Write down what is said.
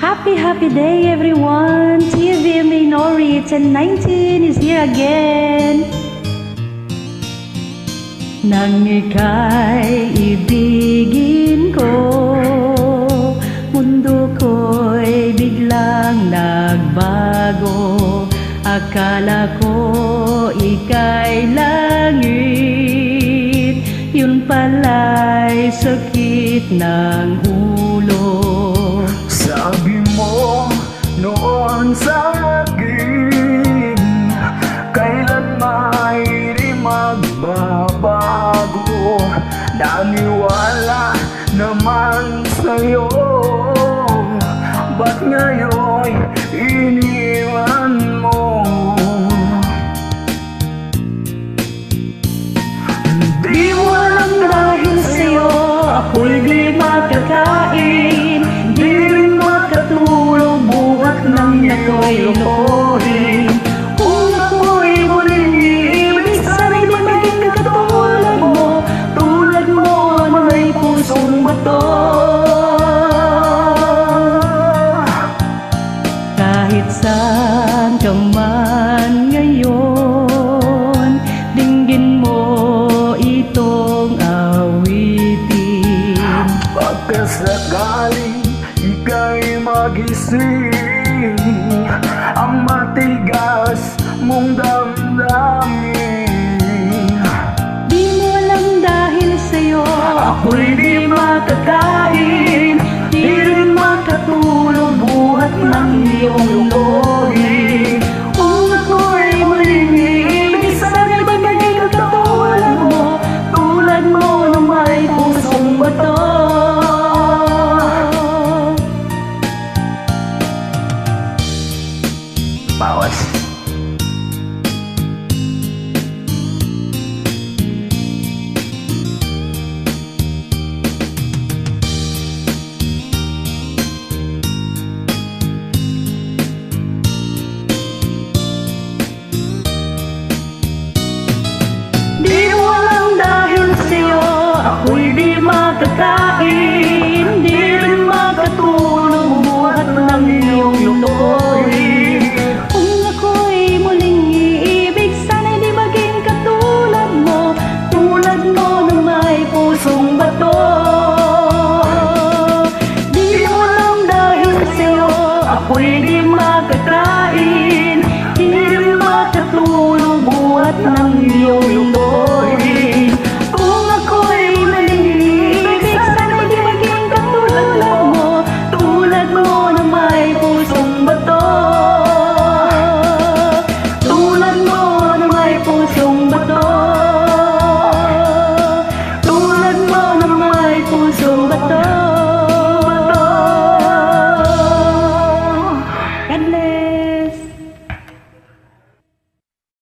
Happy day everyone! TV Minori 1019 is here again. Nang ika'y ibigin ko, mundo ko'y biglang nagbago. Akala ko ika'y langit, yun pala'y sakit ng ulo. Sabi mo noon sa akin, kailan may di magbabago. Naniwala naman sa'yo, ba't ngayon iniwan mo? Di mo alam dahil sa'yo ako'y di makakain, di rin makatulog buhat ng ako'y lokohin. Kung ako'y muling iibig, sana'y di maging katulad mo, tulad mo may pusong bato. Kahit saan ka man ngayon, dinggin mo itong awitin. Pagkasakaling ika'y magising, ang matigas mong damdamin. Di mo alam dahil sa'yo ako'y di makakain, di rin makatulog buhat ng iyong loob.